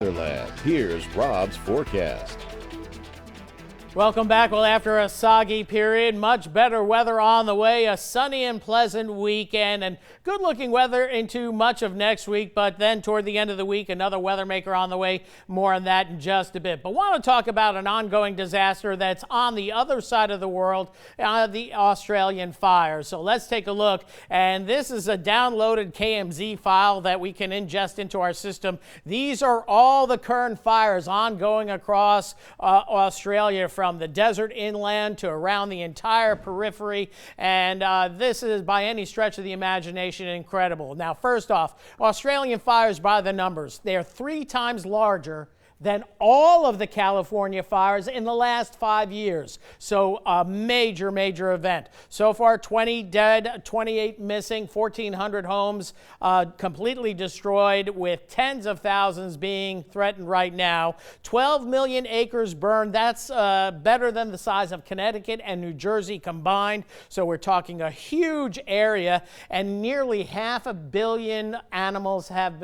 Lab. Here's Rob's forecast. Welcome back. Well, after a soggy period, much better weather on the way, a sunny and pleasant weekend and good looking weather into much of next week. But then toward the end of the week, another weather maker on the way. More on that in just a bit. But want to talk about an ongoing disaster that's on the other side of the world, the Australian fires. So let's take a look. And this is a downloaded KMZ file that we can ingest into our system. These are all the current fires ongoing across Australia, from the desert inland to around the entire periphery, and this is by any stretch of the imagination incredible. Now, first off, Australian fires by the numbers. They're 3 times larger than all of the California fires in the last 5 years. So a major, major event. So far, 20 dead, 28 missing, 1,400 homes completely destroyed, with tens of thousands being threatened right now. 12 million acres burned. That's better than the size of Connecticut and New Jersey combined. So we're talking a huge area, and nearly 500 million animals have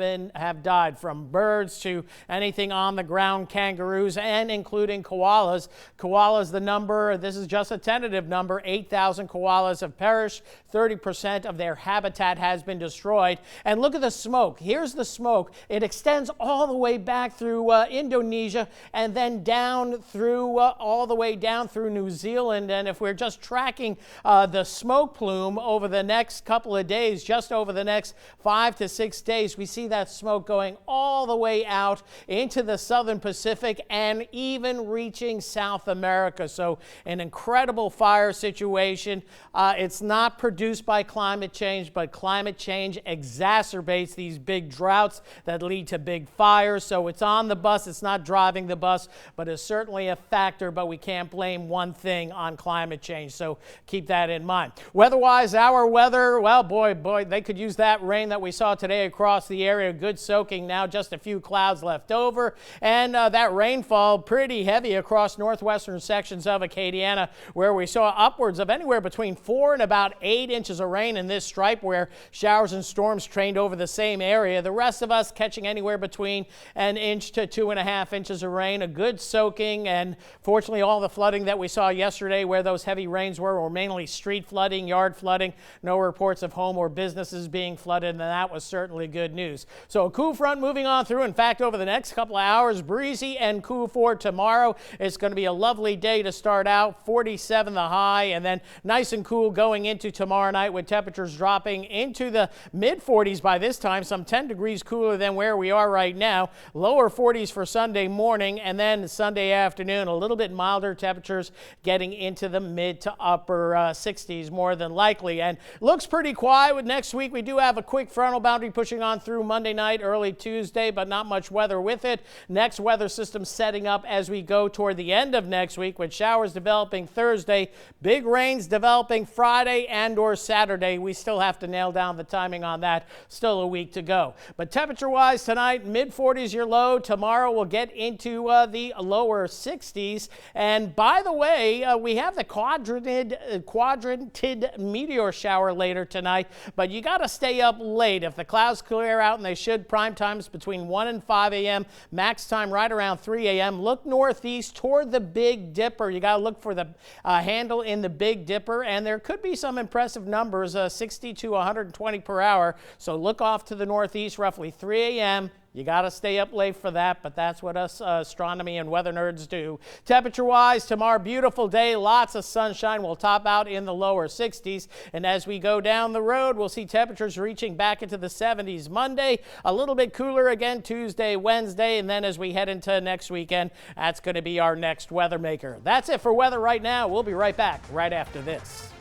died, from birds to anything on the ground, kangaroos, and including koalas. Koalas, the number, this is just a tentative number, 8,000 koalas have perished. 30% of their habitat has been destroyed. And look at the smoke. Here's the smoke. It extends all the way back through Indonesia, and then down through all the way down through New Zealand. And if we're just tracking the smoke plume over the next couple of days, just over the next 5 to 6 days, we see that smoke going all the way out into the southern Pacific and even reaching South America. So an incredible fire situation. It's not produced by climate change, but climate change exacerbates these big droughts that lead to big fires. So it's on the bus. It's not driving the bus, but it's certainly a factor. But we can't blame one thing on climate change. So keep that in mind. Weather-wise, our weather, well, boy, they could use that rain that we saw today across the area. Good soaking now, just a few clouds left over. And that rainfall pretty heavy across northwestern sections of Acadiana, where we saw upwards of anywhere between 4 and about 8 inches of rain in this stripe, where showers and storms trained over the same area. The rest of us catching anywhere between 1 inch to 2.5 inches of rain, a good soaking. And fortunately, all the flooding that we saw yesterday, where those heavy rains were mainly street flooding, yard flooding. No reports of home or businesses being flooded, and that was certainly good news. So a cool front moving on through. In fact, over the next couple of hours, breezy and cool for tomorrow. It's going to be a lovely day to start out. 47 the high, and then nice and cool going into tomorrow night, with temperatures dropping into the mid-40s by this time, some 10 degrees cooler than where we are right now. Lower 40s for Sunday morning, and then Sunday afternoon, a little bit milder temperatures getting into the mid to upper 60s more than likely. And looks pretty quiet with next week. We do have a quick frontal boundary pushing on through Monday night, early Tuesday, but not much weather with it. Next weather system setting up as we go toward the end of next week, with showers developing Thursday, big rains developing Friday and or Saturday. We still have to nail down the timing on that. Still a week to go. But temperature-wise tonight, mid-40s your low. Tomorrow we'll get into the lower 60s. And by the way, we have the Quadrantid meteor shower later tonight, but you got to stay up late. If the clouds clear out, and they should, prime times between 1 and 5 a.m., max time right around 3 a.m. Look northeast toward the Big Dipper. You got to look for the handle in the Big Dipper, and there could be some impressive numbers, 60 to 120 per hour. So look off to the northeast, roughly 3 a.m. You got to stay up late for that, but that's what us astronomy and weather nerds do. Temperature-wise, tomorrow, beautiful day, lots of sunshine. We'll top out in the lower 60s. And as we go down the road, we'll see temperatures reaching back into the 70s Monday, a little bit cooler again Tuesday, Wednesday, and then as we head into next weekend, that's going to be our next weather maker. That's it for weather right now. We'll be right back right after this.